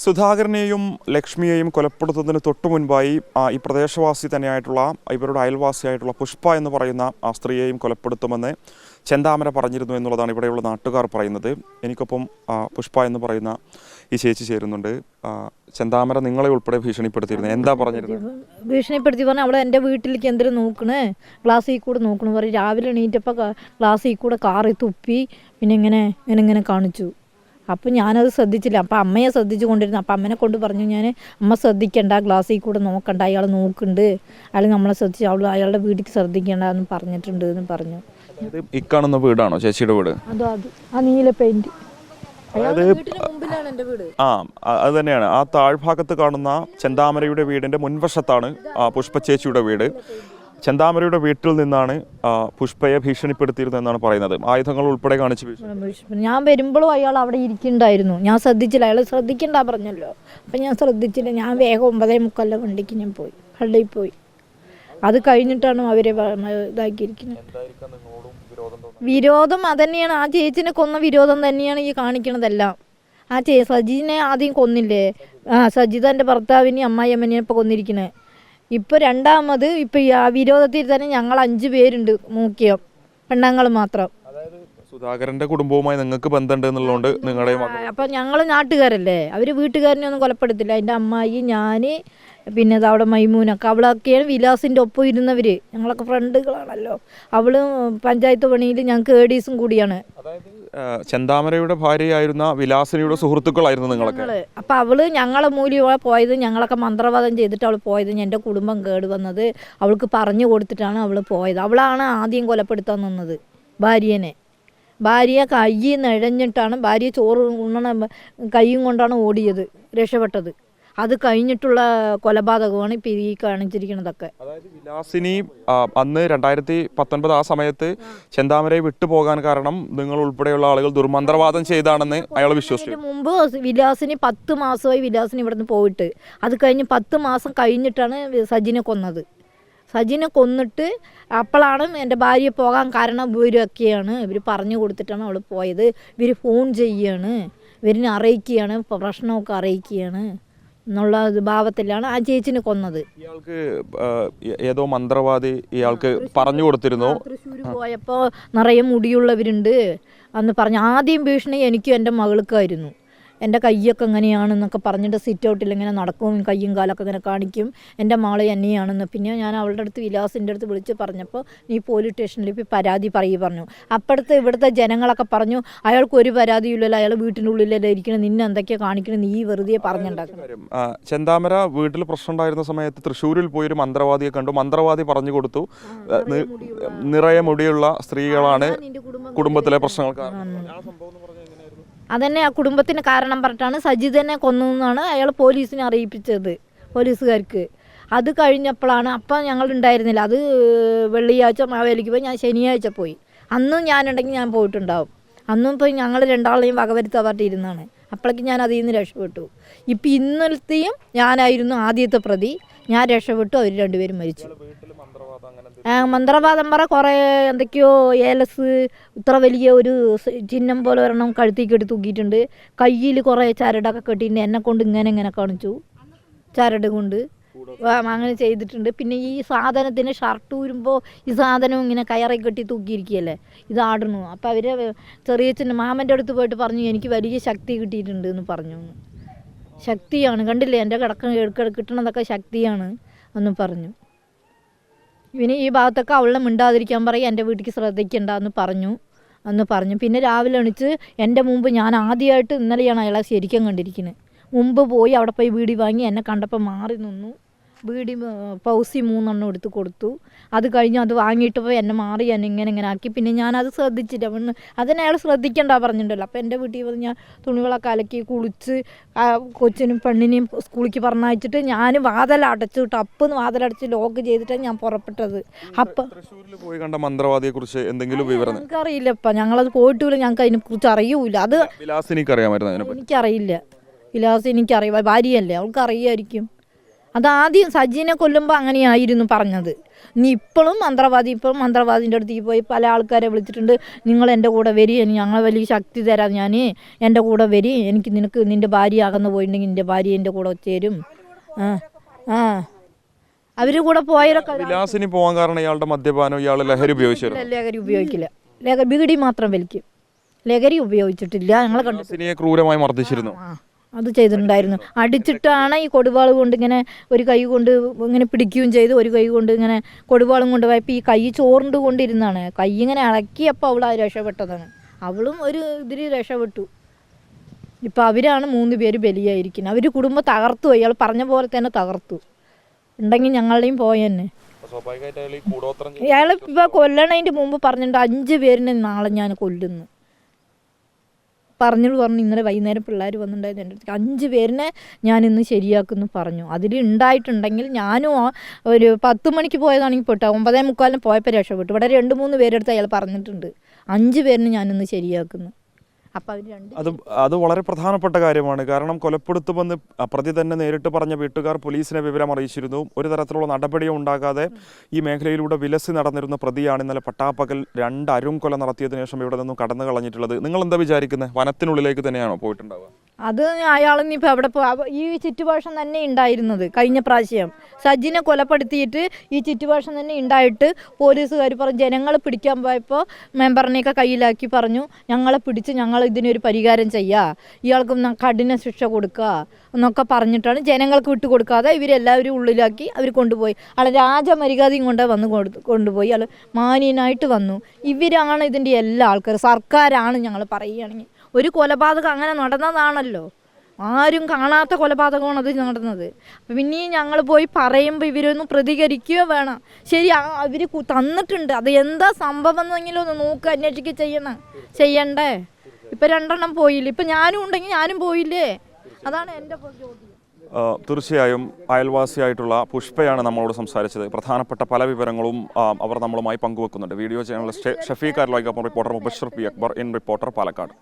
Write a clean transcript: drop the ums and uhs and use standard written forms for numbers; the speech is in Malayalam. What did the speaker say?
സുധാകരനെയും ലക്ഷ്മിയെയും കൊലപ്പെടുത്തുന്നതിന് തൊട്ടു മുൻപായി ഈ പ്രദേശവാസി തന്നെയായിട്ടുള്ള ഇവരുടെ അയൽവാസിയായിട്ടുള്ള പുഷ്പ എന്ന് പറയുന്ന ആ സ്ത്രീയെയും കൊലപ്പെടുത്തുമെന്ന് ചെന്താമര പറഞ്ഞിരുന്നു എന്നുള്ളതാണ് ഇവിടെയുള്ള നാട്ടുകാർ പറയുന്നത്. എനിക്കൊപ്പം പുഷ്പ എന്ന് പറയുന്ന ഈ ചേച്ചി ചേരുന്നുണ്ട്. ചെന്താമര നിങ്ങളെ ഉൾപ്പെടെ ഭീഷണിപ്പെടുത്തിയിരുന്നു, എന്താ പറഞ്ഞിരുന്നത്? ഭീഷണിപ്പെടുത്തി പറഞ്ഞാൽ അവളെ എൻ്റെ വീട്ടിലേക്ക് എന്തിനും നോക്കണേ, ക്ലാസ്സിൽ കൂടെ നോക്കണം പറയും. രാവിലെ എണീറ്റപ്പോൾ ക്ലാസ്സിൽ കൂടെ കാറി തുപ്പി പിന്നെ ഇങ്ങനെ കാണിച്ചു. അപ്പം ഞാനത് ശ്രദ്ധിച്ചില്ല. അപ്പം അമ്മയെ ശ്രദ്ധിച്ചു കൊണ്ടിരുന്നു. അപ്പം അമ്മനെ കൊണ്ട് പറഞ്ഞു, ഞാൻ അമ്മ ശ്രദ്ധിക്കണ്ട, ക്ലാസ്സിൽ കൂടെ നോക്കണ്ട, അയാൾ നോക്കുന്നുണ്ട്, അയാൾ നമ്മളെ ശ്രദ്ധിച്ചു, അയാളുടെ വീട്ടിൽ ശ്രദ്ധിക്കേണ്ട എന്ന് പറഞ്ഞിട്ടുണ്ട് എന്ന് പറഞ്ഞു. ഈ കാണുന്ന വീടാണോ ചേച്ചിയുടെ വീട്? അത് ആ നീല പെയിന്റ് അത് തന്നെയാണ്. ആ താഴ്ഭാഗത്ത് കാണുന്ന ചെന്താമരയുടെ വീടിന്റെ മുൻവശത്താണ് പുഷ്പ ചേച്ചിയുടെ വീട്. ചെന്താമരയുടെ വീട്ടിൽ നിന്നാണ് പുഷ്പയെ ഭീഷണിപ്പെടുത്തിയിരുന്നെന്നാണ് പറയുന്നത്. ആയുധങ്ങൾ ഉൾപ്പെടെ കാണിച്ച് ഞാൻ വരുമ്പോഴും അയാൾ അവിടെ ഇരിക്കുന്നുണ്ടായിരുന്നു. ഞാൻ ശ്രദ്ധിച്ചില്ല, അയാൾ ശ്രദ്ധിക്കണ്ട പറഞ്ഞല്ലോ. അപ്പം ഞാൻ ശ്രദ്ധിച്ചില്ല. ഞാൻ വേഗം 9:45 വണ്ടിക്ക് ഞാൻ പോയി, പള്ളിയിൽ പോയി. അത് കഴിഞ്ഞിട്ടാണ് അവരെ ഇതാക്കിയിരിക്കുന്നത്. വിരോധം അതന്നെയാണ്, ആ ചേച്ചിനെ കൊന്ന വിരോധം തന്നെയാണ് ഈ കാണിക്കണതെല്ലാം. ആ സജിനെ ആദ്യം കൊന്നില്ലേ, സജിത എൻ്റെ ഭർത്താവിനെയും അമ്മായിയമ്മനെയും ഇപ്പോൾ കൊന്നിരിക്കണേ. ഇപ്പോൾ രണ്ടാമത് ഇപ്പോൾ ആ വിരോധത്തിൽ തന്നെ ഞങ്ങൾ 5 പേരുണ്ട്, മുഖ്യം പെണ്ണുങ്ങൾ മാത്രം. സുധാകരന്റെ കുടുംബവുമായി നിങ്ങൾക്ക് ബന്ധമുണ്ട് എന്നുള്ളതുകൊണ്ട് നിങ്ങളുടെ അപ്പം ഞങ്ങൾ നാട്ടുകാരല്ലേ, അവർ വീട്ടുകാരനെ ഒന്നും കൊലപ്പെടുത്തില്ല. എൻ്റെ അമ്മായി, ഞാൻ, പിന്നെ അവിടെ മൈമൂനൊക്കെ, അവളൊക്കെയാണ് വിലാസിൻ്റെ ഒപ്പം ഇരുന്നവർ. ഞങ്ങളൊക്കെ ഫ്രണ്ടുകളാണല്ലോ. അവൾ പഞ്ചായത്ത് പണിയിൽ ഞങ്ങൾക്ക് ഏഡീസും കൂടിയാണ്. ചെന്താമരയുടെ ഭാര്യയായിരുന്ന വിലാസിനിയുടെ സുഹൃത്തുക്കളായിരുന്നു നിങ്ങളൊക്കെ. അപ്പം അവള് ഞങ്ങളെ മൂല്യം പോയത്, ഞങ്ങളൊക്കെ മന്ത്രവാദം ചെയ്തിട്ട് അവൾ പോയത്. എൻ്റെ കുടുംബം കേട് വന്നത് അവൾക്ക് പറഞ്ഞു കൊടുത്തിട്ടാണ് അവൾ പോയത്. അവളാണ് ആദ്യം കൊലപ്പെടുത്താൻ നിന്നത് ഭാര്യനെ. ഭാര്യ കയ്യിൽ നിഴഞ്ഞിട്ടാണ്, ഭാര്യ ചോറ് ഉണ്ണണ കൈയും കൊണ്ടാണ് ഓടിയത്, രക്ഷപ്പെട്ടത്. അത് കഴിഞ്ഞിട്ടുള്ള കൊലപാതകമാണ് ഇപ്പം ഈ കാണിച്ചിരിക്കുന്നതൊക്കെ. അതായത് വിലാസിനി അന്ന് 2019 ആ സമയത്ത് ചെന്താമരയെ വിട്ടുപോകാൻ കാരണം നിങ്ങൾ ഉൾപ്പെടെയുള്ള ആളുകൾ ദുർമന്ത്രവാദം ചെയ്താണെന്ന് അയാൾ വിശ്വസിച്ചു. മുമ്പ് വിലാസിനി 10 മാസമായി വിലാസിനി ഇവിടുന്ന് പോയിട്ട്. അത് കഴിഞ്ഞ് 10 മാസം കഴിഞ്ഞിട്ടാണ് സജിനെ കൊന്നത്. സജിനെ കൊന്നിട്ട് അപ്പോഴാണ് എൻ്റെ ഭാര്യ പോകാൻ കാരണം ഇവരൊക്കെയാണ്, ഇവർ പറഞ്ഞു കൊടുത്തിട്ടാണ് അവൾ പോയത്. ഇവർ ഫോൺ ചെയ്യുകയാണ്, ഇവരിനെ അറിയിക്കുകയാണ്, പ്രശ്നമൊക്കെ അറിയിക്കുകയാണ് എന്നുള്ള ഭാവത്തിലാണ് ആ ചേച്ചിനെ കൊന്നത്. ഇയാൾക്ക് ഏതോ മന്ത്രവാദി ഇയാൾക്ക് പറഞ്ഞു കൊടുത്തിരുന്നു. തൃശ്ശൂർ പോയപ്പോൾ നിറയെ മുടിയുള്ളവരുണ്ട് അന്ന് പറഞ്ഞു. ആദ്യം ഭീഷണി എനിക്കും എൻ്റെ മകൾക്കായിരുന്നു. എൻ്റെ കയ്യൊക്കെ എങ്ങനെയാണെന്നൊക്കെ പറഞ്ഞിട്ട് സിറ്റ് ഔട്ടിൽ ഇങ്ങനെ നടക്കും, കയ്യും കാലൊക്കെ ഇങ്ങനെ കാണിക്കും, എൻ്റെ മകളെ എന്നെയാണെന്ന്. പിന്നെ ഞാൻ അവളുടെ അടുത്ത് വിലാസിൻ്റെ അടുത്ത് വിളിച്ച് പറഞ്ഞപ്പോൾ, നീ പോലീസ് സ്റ്റേഷനിൽ ഇപ്പോൾ പരാതി പറഞ്ഞു. അപ്പോഴത്തെ ഇവിടുത്തെ ജനങ്ങളൊക്കെ പറഞ്ഞു, അയാൾക്ക് ഒരു പരാതിയില്ലല്ലോ, അയാൾ വീട്ടിൻ്റെ ഉള്ളിലല്ലേ ഇരിക്കണം, നിന്നെ എന്തൊക്കെയാണ് കാണിക്കണം, നീ വെറുതെ പറഞ്ഞുണ്ടാക്കണം. ചെന്താമര വീട്ടിൽ പ്രശ്നം ഉണ്ടായിരുന്ന സമയത്ത് തൃശ്ശൂരിൽ പോയി ഒരു മന്ത്രവാദിയെ കണ്ടു. മന്ത്രവാദി പറഞ്ഞു കൊടുത്തു, നിറയെ മുടിയുള്ള സ്ത്രീകളാണ് കുടുംബത്തിലെ പ്രശ്നങ്ങൾ. അതന്നെ ആ കുടുംബത്തിന് കാരണം പറഞ്ഞിട്ടാണ് സജിതനെ കൊന്നതെന്നാണ് അയാൾ പോലീസിനെ അറിയിപ്പിച്ചത്, പോലീസുകാർക്ക്. അത് കഴിഞ്ഞപ്പോഴാണ്, അപ്പം ഞങ്ങൾ ഉണ്ടായിരുന്നില്ല. അത് വെള്ളിയാഴ്ച മാവേലിക്ക് പോയി, ഞാൻ ശനിയാഴ്ച പോയി. അന്നും ഞാനുണ്ടെങ്കിൽ ഞാൻ പോയിട്ടുണ്ടാവും. അന്നും പോയി ഞങ്ങൾ രണ്ടാളെയും വകവരുത്താൻ പറഞ്ഞിരുന്നാണ്. അപ്പോഴേക്കും ഞാൻ അതിൽ നിന്ന് രക്ഷപ്പെട്ടു. ഇപ്പം ഇന്നലത്തെയും ഞാനായിരുന്നു ആദ്യത്തെ പ്രതി. ഞാൻ രക്ഷപ്പെട്ടു, അവർ 2 പേരും മരിച്ചു. മന്ത്രവാദം കുറേ എന്തൊക്കെയോ ഏലസ് ഇത്ര വലിയ ഒരു ചിഹ്നം പോലെ ഒരെണ്ണം കഴുത്തിൽ കെട്ടി തൂക്കിയിട്ടുണ്ട്. കയ്യിൽ കുറേ ചരടൊക്കെ കെട്ടിയിട്ടുണ്ട്. എന്നെ കൊണ്ട് ഇങ്ങനെ കാണിച്ചു, ചരട് കൊണ്ട് അങ്ങനെ ചെയ്തിട്ടുണ്ട്. പിന്നെ ഈ സാധനത്തിന് ഷർട്ട് ഊരുമ്പോൾ ഈ സാധനം ഇങ്ങനെ കയറി കെട്ടി തൂക്കിയിരിക്കുകയല്ലേ, ഇതാടണു. അപ്പം അവർ ചെറിയച്ഛൻ്റെ മാമൻ്റെ അടുത്ത് പോയിട്ട് പറഞ്ഞു, എനിക്ക് വലിയ ശക്തി കിട്ടിയിട്ടുണ്ട് എന്ന് പറഞ്ഞു. ശക്തിയാണ്, കണ്ടില്ലേ എൻ്റെ കിട്ടണതൊക്കെ ശക്തിയാണ് എന്ന് പറഞ്ഞു. ഇവന് ഈ ഭാഗത്തൊക്കെ അവളെ മിണ്ടാതിരിക്കാൻ പറയും, എൻ്റെ വീട്ടിലേക്ക് ശ്രദ്ധിക്കണ്ട എന്ന് പറഞ്ഞു. പിന്നെ രാവിലെ എണിച്ച് എൻ്റെ മുമ്പ്, ഞാൻ ആദ്യമായിട്ട് ഇന്നലെയാണ് അയാളെ ശരിക്കും കണ്ടിരിക്കുന്നത്. മുമ്പ് പോയി അവിടെ പോയി ബീഡി വാങ്ങി, എന്നെ കണ്ടപ്പോൾ മാറി നിന്നു. ബീഡി പൗസി 3 എണ്ണം എടുത്ത് കൊടുത്തു. അത് കഴിഞ്ഞ് അത് വാങ്ങിയിട്ട് പോയി എന്നെ മാറി, എന്നെ ഇങ്ങനെ ആക്കി. പിന്നെ ഞാനത് ശ്രദ്ധിച്ചില്ല. അതിനെ അയാൾ ശ്രദ്ധിക്കണ്ട പറഞ്ഞിട്ടുണ്ടല്ലോ. അപ്പോൾ എൻ്റെ വീട്ടിൽ വന്ന് ഞാൻ തുണികളൊക്കെ അലക്കി കുളിച്ച് കൊച്ചിനും പെണ്ണിനെയും സ്കൂളിലേക്ക് പറഞ്ഞയച്ചിട്ട് ഞാൻ വാതിലടച്ചു, ടപ്പെന്ന് വാതിലടച്ച് ലോക്ക് ചെയ്തിട്ടാണ് ഞാൻ പുറപ്പെട്ടത്. അപ്പം പോയി കണ്ട മന്ത്രവാദിയെ കുറിച്ച് എന്തെങ്കിലും വിവരം? എനിക്കറിയില്ലപ്പം, ഞങ്ങളത് പോയിട്ടില്ല, ഞങ്ങൾക്ക് അതിനെക്കുറിച്ച് അറിയൂല. അത് എനിക്കറിയില്ല. വിലാസ് എനിക്കറിയാം, ഭാര്യയല്ലേ, അവൾക്ക് അറിയായിരിക്കും. അതാദ്യം സജീനെ കൊല്ലുമ്പോൾ അങ്ങനെയായിരുന്നു പറഞ്ഞത്. ഇനി ഇപ്പോഴും മന്ത്രവാദിൻ്റെ അടുത്തേക്ക് പോയി പല ആൾക്കാരെ വിളിച്ചിട്ടുണ്ട്. നിങ്ങൾ എൻ്റെ കൂടെ വരി, ഞങ്ങൾ വലിയ ശക്തി തരാം, ഞാൻ എൻ്റെ കൂടെ വരി, നിനക്ക് നിൻ്റെ ഭാര്യ അകന്നു പോയിട്ടുണ്ടെങ്കിൽ നിൻ്റെ ഭാര്യ എൻ്റെ കൂടെ ചേരും. അവർ കൂടെ പോയതൊക്കെ വിലാസിനി പോകാൻ കാരണം ഇയാളുടെ മദ്യപാനം, ഇയാൾ ലഹരി ഉപയോഗിച്ചിരുന്നു. ലഹരി ഉപയോഗിക്കില്ല, ബീഡി മാത്രം വലിക്കും, ലഹരി ഉപയോഗിച്ചിട്ടില്ല. ഞങ്ങളെ കണ്ടു ക്രൂരമായി മർദ്ദിച്ചിരുന്നു. അത് ചെയ്തിട്ടുണ്ടായിരുന്നു. അടിച്ചിട്ടാണ് ഈ കൊടുവാൾ കൊണ്ട് ഇങ്ങനെ ഒരു കൈ കൊണ്ട് ഇങ്ങനെ പിടിക്കുകയും ചെയ്ത്, ഒരു കൈ കൊണ്ട് ഇങ്ങനെ കൊടുവാളും കൊണ്ട് പോയപ്പോൾ ഈ കൈ ചോർണ്ട് കൊണ്ടിരുന്നാണ്. കൈ ഇങ്ങനെ ഇളക്കിയപ്പോൾ അവൾ രക്ഷപ്പെട്ടതാണ്. അവളും ഒരു ഇതിൽ രക്ഷപ്പെട്ടു. ഇപ്പം അവരാണ് 3 പേര് ബലിയായിരിക്കുന്നത്. അവർ കുടുംബം തകർത്തു. അയാൾ പറഞ്ഞ പോലെ തന്നെ തകർത്തു. ഉണ്ടെങ്കിൽ ഞങ്ങളുടെയും പോയെന്നെ. അയാൾ ഇപ്പോൾ കൊല്ലണതിൻ്റെ മുമ്പ് പറഞ്ഞിട്ടുണ്ട് 5 പേരിനെ നാളെ ഞാൻ കൊല്ലുന്നു പറഞ്ഞു. ഇന്നലെ വൈകുന്നേരം പിള്ളേർ വന്നിട്ടുണ്ടായിരുന്നു എൻ്റെ അടുത്ത്. 5 പേരിനെ ഞാനിന്ന് ശരിയാക്കുമെന്ന് പറഞ്ഞു. അതിൽ ഉണ്ടായിട്ടുണ്ടെങ്കിൽ ഞാനും ഒരു 10 മണിക്ക് പോയതാണെങ്കിൽ പെട്ടു, 9:45 പോയപ്പോൾ രക്ഷപ്പെട്ടു. ഇവിടെ 2-3 പേരെടുത്ത് അയാൾ പറഞ്ഞിട്ടുണ്ട് 5 പേരിനെ ഞാനിന്ന് ശരിയാക്കുന്നു. അപ്പം അത് വളരെ പ്രധാനപ്പെട്ട കാര്യമാണ്. കാരണം കൊലപ്പെടുത്തുമെന്ന് പ്രതി തന്നെ നേരിട്ട് പറഞ്ഞ വീട്ടുകാർ പോലീസിനെ വിവരം അറിയിച്ചിരുന്നു. ഒരു തരത്തിലുള്ള നടപടിയും ഉണ്ടാകാതെ ഈ മേഖലയിലൂടെ വിലസി നടന്നിരുന്ന പ്രതിയാണ് ഇന്നലെ പട്ടാപ്പകൽ 2 അരുംകൊല നടത്തിയതിനു ശേഷം ഇവിടെ നിന്നും കടന്നു കളഞ്ഞിട്ടുള്ളത്. നിങ്ങൾ എന്താ വിചാരിക്കുന്നത്? വനത്തിനുള്ളിലേക്ക് തന്നെയാണോ പോയിട്ടുണ്ടാവുക? അത് അയാളിപ്പോൾ അവിടെ ഈ ചുറ്റുപാഷം തന്നെ ഉണ്ടായിരുന്നത്. കഴിഞ്ഞ പ്രാവശ്യം സജിനെ കൊലപ്പെടുത്തിയിട്ട് ഈ ചുറ്റുപാഷം തന്നെ ഉണ്ടായിട്ട് പോലീസുകാർ പറഞ്ഞു, ജനങ്ങൾ പിടിക്കാൻ പോയപ്പോൾ മെമ്പറിനെയൊക്കെ കയ്യിലാക്കി പറഞ്ഞു, ഞങ്ങളെ പിടിച്ച് ഞങ്ങൾ ഇതിനൊരു പരിഹാരം ചെയ്യുക, ഇയാൾക്ക് കഠിന ശിക്ഷ കൊടുക്കുക എന്നൊക്കെ പറഞ്ഞിട്ടാണ് ജനങ്ങൾക്ക് വിട്ടുകൊടുക്കാതെ ഇവരെല്ലാവരും ഉള്ളിലാക്കി അവർ കൊണ്ടുപോയി. ആൾ രാജമര്യാദയും കൊണ്ട് വന്ന് കൊണ്ടുപോയി. ആൾ മാന്യനായിട്ട് വന്നു. ഇവരാണ് ഇതിൻ്റെ എല്ലാ ആൾക്കാരും, സർക്കാരാണ് ഞങ്ങൾ പറയുകയാണെങ്കിൽ. ഒരു കൊലപാതകം അങ്ങനെ നടന്നതാണല്ലോ, ആരും കാണാത്ത കൊലപാതകമാണ് അത് നടന്നത്. അപ്പം പിന്നെയും ഞങ്ങൾ പോയി പറയുമ്പോൾ ഇവരൊന്നും പ്രതികരിക്കുകയോ വേണം. ശരി, അവർ തന്നിട്ടുണ്ട്, അത് എന്താ സംഭവം എന്നെങ്കിലും ഒന്ന് നോക്കുക, അന്വേഷിക്കുക ചെയ്യണ്ടേ? ഇപ്പം 2 എണ്ണം പോയില്ലേ, ഇപ്പം ഞാനും ഉണ്ടെങ്കിൽ ഞാനും പോയില്ലേ? അതാണ് എൻ്റെ ചോദ്യം. തീർച്ചയായും അയൽവാസിയായിട്ടുള്ള പുഷ്പയാണ് നമ്മളോട് സംസാരിച്ചത്. പ്രധാനപ്പെട്ട പല വിവരങ്ങളും അവർ നമ്മളുമായി പങ്കുവെക്കുന്നുണ്ട്. വീഡിയോ ജേർണലിസ്റ്റ് ഷഫീഖ് അർലോയ്ക്കൊപ്പം reporter Mubashir P Akbar in reporter Palakkad.